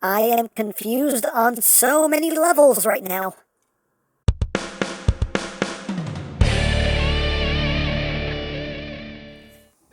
I am confused on so many levels right now.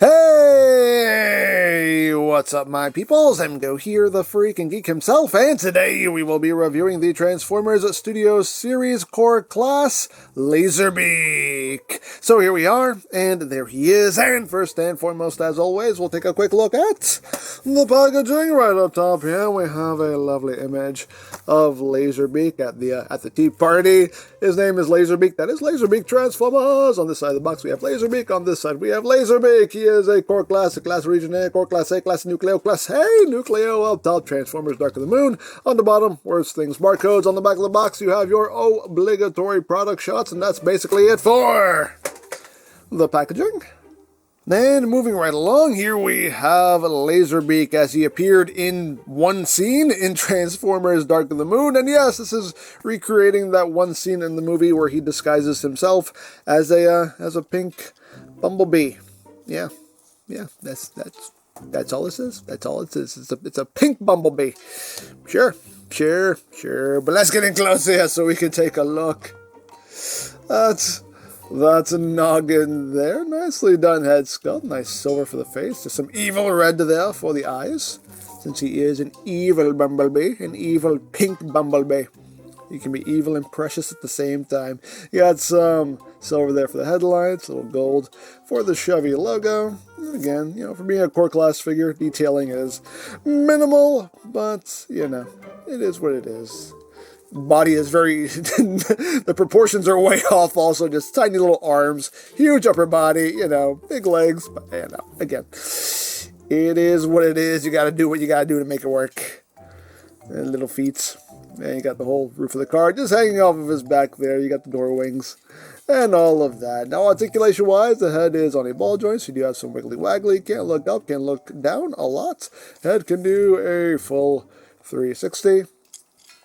Hey, what's up my peoples? EmGo here, the freaking geek himself, and today we will be reviewing the Transformers Studios Series Core Class, Laserbeak. So here we are, and there he is, and first and foremost, as always, we'll take a quick look at the packaging. Right up top here, we have a lovely image of Laserbeak at the tea party. His name is Laserbeak. That is Laserbeak Transformers. On this side of the box we have Laserbeak, on this side we have Laserbeak. He is a Core Class, a Class Region A, Core Class A, Class Nucleo, Class A, Nucleo. Up top, Transformers Dark of the Moon. On the bottom, worst things, barcodes. On the back of the box, you have your obligatory product shots, and that's basically it for the packaging. And moving right along, here we have Laserbeak as he appeared in one scene in Transformers Dark of the Moon. And yes, this is recreating that one scene in the movie where he disguises himself as a pink bumblebee. Yeah, that's all this is. That's all it is. It's a pink bumblebee. Sure. But let's get in close here so we can take a look. That's a noggin there. Nicely done head sculpt. Nice silver for the face. Just some evil red there for the eyes. Since he is an evil bumblebee. An evil pink bumblebee. He can be evil and precious at the same time. You got some silver there for the headlights. A little gold for the Chevy logo. And again, for being a core class figure, detailing is minimal. But, it is what it is. Body is very, the proportions are way off also, just tiny little arms, huge upper body, big legs, but, again, it is what it is. You gotta do what you gotta do to make it work. And little feet, and you got the whole roof of the car just hanging off of his back there. You got the door wings, and all of that. Now, articulation-wise, the head is on a ball joint, so you do have some wiggly-waggly, can't look up, can't look down a lot. Head can do a full 360.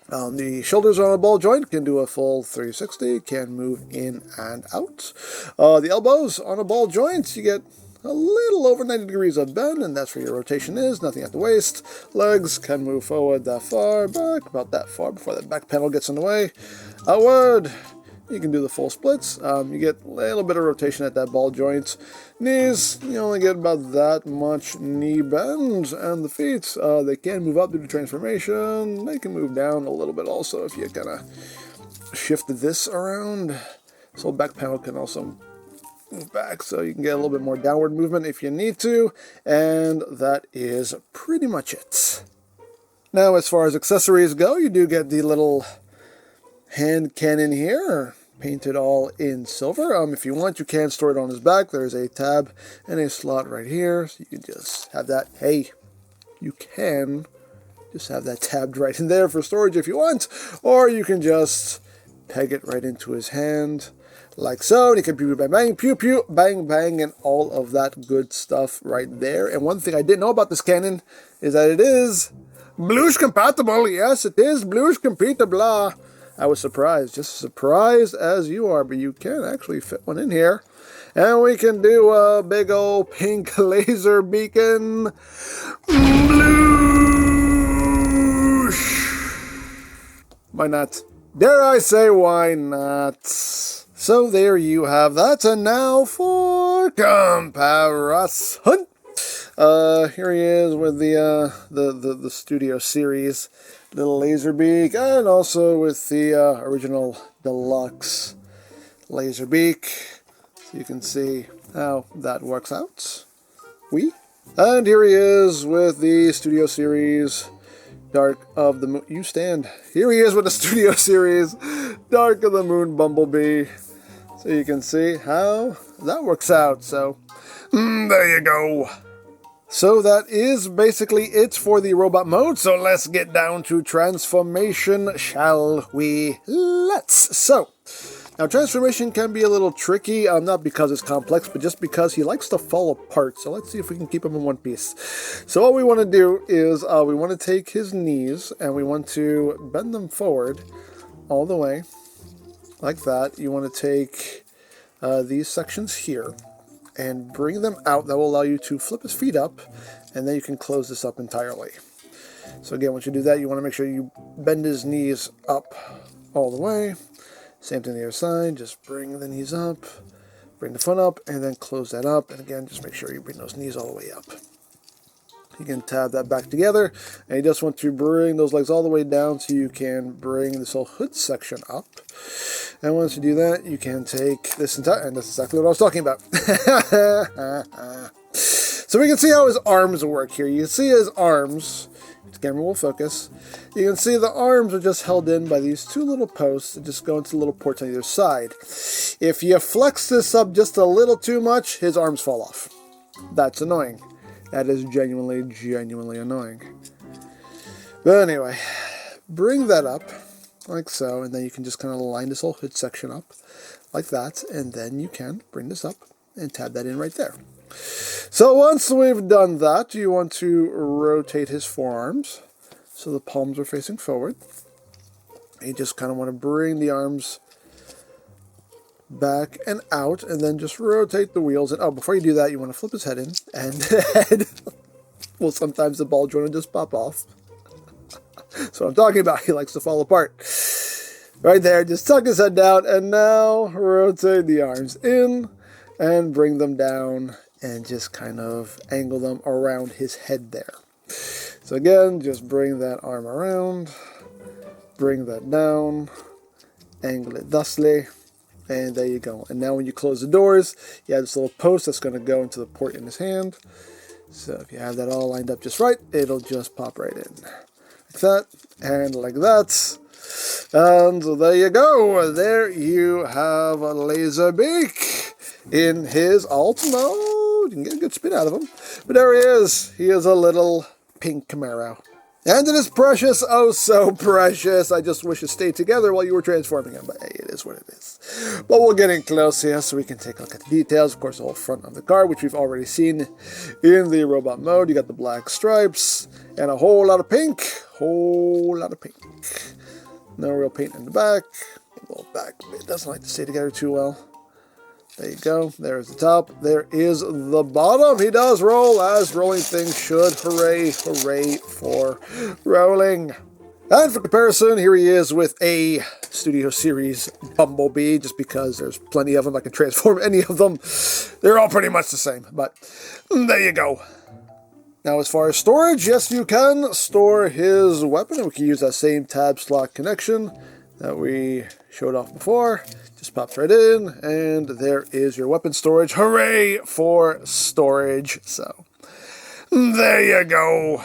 The shoulders are on a ball joint, can do a full 360, can move in and out. The elbows on a ball joint, you get a little over 90 degrees of bend, and that's where your rotation is, nothing at the waist. Legs can move forward that far, back about that far before that back panel gets in the way. Outward, you can do the full splits. You get a little bit of rotation at that ball joint. Knees, you only get about that much knee bend. And the feet, they can move up due to transformation. They can move down a little bit also if you kind of shift this around. So back panel can also move back, so you can get a little bit more downward movement if you need to. And that is pretty much it. Now, as far as accessories go, you do get the little hand cannon here, painted all in silver. If you want, you can store it on his back. There's a tab and a slot right here, so you can just have that. Hey, you can just have that tabbed right in there for storage if you want, or you can just peg it right into his hand like so, and he can pew pew bang bang, pew pew bang bang, and all of that good stuff right there. And one thing I didn't know about this cannon is that it is bluish compatible. Yes, it is bluish compatible. I was surprised, just as surprised as you are, but you can actually fit one in here. And we can do a big old pink laser beacon. Bloosh! Why not? Dare I say, why not? So there you have that, and now for comparison. Here he is with the Studio Series little Laserbeak, and also with the original deluxe Laserbeak. So you can see how that works out. And here he is with the Studio Series Dark of the Moon. You stand. Here he is with the Studio Series Dark of the Moon Bumblebee. So you can see how that works out. So there you go. So that is basically it for the robot mode, so let's get down to transformation, shall we? Let's! So, now transformation can be a little tricky, not because it's complex, but just because he likes to fall apart. So let's see if we can keep him in one piece. So what we want to do is, we want to take his knees, and we want to bend them forward all the way, like that. You want to take these sections here, and bring them out. That will allow you to flip his feet up, and then you can close this up entirely. So again, once you do that, you want to make sure you bend his knees up all the way. Same thing the other side. Just bring the knees up, bring the front up, and then close that up. And again, just make sure you bring those knees all the way up. You can tab that back together, and you just want to bring those legs all the way down so you can bring this whole hood section up. And once you do that, you can take this entire, and that's exactly what I was talking about. So we can see how his arms work here. You can see his arms, the camera will focus. You can see the arms are just held in by these two little posts that just go into little ports on either side. If you flex this up just a little too much, his arms fall off. That's annoying. That is genuinely annoying. But anyway, bring that up like so, and then you can just kind of line this whole hood section up like that, and then you can bring this up and tab that in right there. So once we've done that, you want to rotate his forearms so the palms are facing forward. You just kind of want to bring the arms back and out, and then just rotate the wheels. And before you do that, you want to flip his head in, and well, sometimes the ball joint will just pop off. That's what I'm talking about. He likes to fall apart. Right there, just tuck his head down, and now rotate the arms in and bring them down and just kind of angle them around his head there. So again, just bring that arm around, bring that down, angle it thusly. And there you go. And now when you close the doors, you have this little post that's going to go into the port in his hand. So if you have that all lined up just right, it'll just pop right in. Like that, and like that. And there you go. There you have a Laserbeak in his alt mode. You can get a good spin out of him. But there he is. He is a little pink Camaro. And it is precious, oh so precious. I just wish it stayed together while you were transforming him, but hey, it is what it is. But we're getting close here so we can take a look at the details. Of course, the whole front of the car, which we've already seen in the robot mode. You got the black stripes and a whole lot of pink. Whole lot of pink. No real paint in the back. A little back, it doesn't like to stay together too well. There you go. There's the top. There is the bottom. He does roll as rolling things should. Hooray, hooray for rolling. And for comparison, here he is with a Studio Series Bumblebee, just because there's plenty of them. I can transform any of them. They're all pretty much the same, but there you go. Now, as far as storage, yes, you can store his weapon. We can use that same tab slot connection that we showed off before. Just pops right in, and there is your weapon storage. Hooray for storage. So, there you go.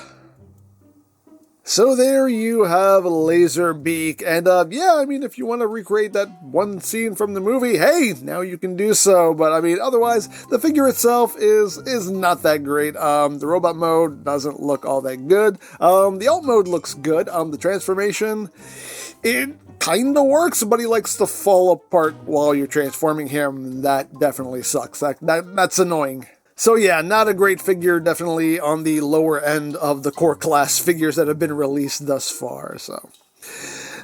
So there you have Laserbeak, and yeah, I mean, if you want to recreate that one scene from the movie, hey, now you can do so, but I mean, otherwise, the figure itself is not that great. The robot mode doesn't look all that good. The alt mode looks good. The transformation, it kind of works, but he likes to fall apart while you're transforming him. That definitely sucks. That's annoying. So yeah, not a great figure, definitely on the lower end of the core class figures that have been released thus far, so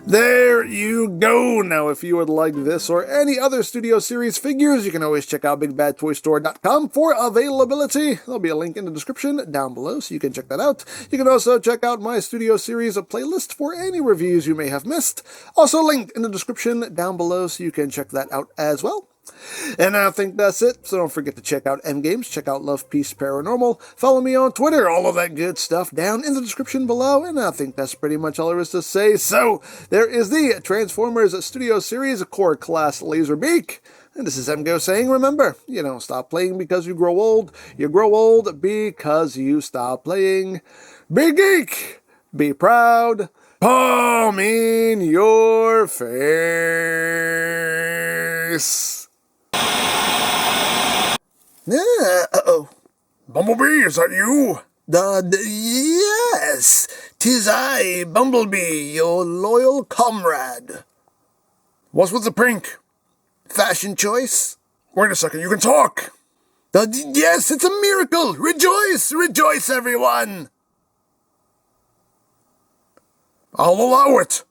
there you go. Now, if you would like this or any other Studio Series figures, you can always check out BigBadToyStore.com for availability. There'll be a link in the description down below, so you can check that out. You can also check out my Studio Series playlist for any reviews you may have missed. Also linked in the description down below, so you can check that out as well. And I think that's it, so don't forget to check out EmGo's, check out Love, Peace, Paranormal, follow me on Twitter, all of that good stuff down in the description below, and I think that's pretty much all there is to say. So, there is the Transformers Studio Series Core Class Laserbeak, and this is EmGo saying, remember, you don't stop playing because you grow old because you stop playing. Be geek, be proud, palm in your face. Uh-oh. Bumblebee, is that you? Yes, 'tis I, Bumblebee, your loyal comrade. What's with the pink? Fashion choice? Wait a second, you can talk! Yes, it's a miracle! Rejoice, rejoice, everyone! I'll allow it.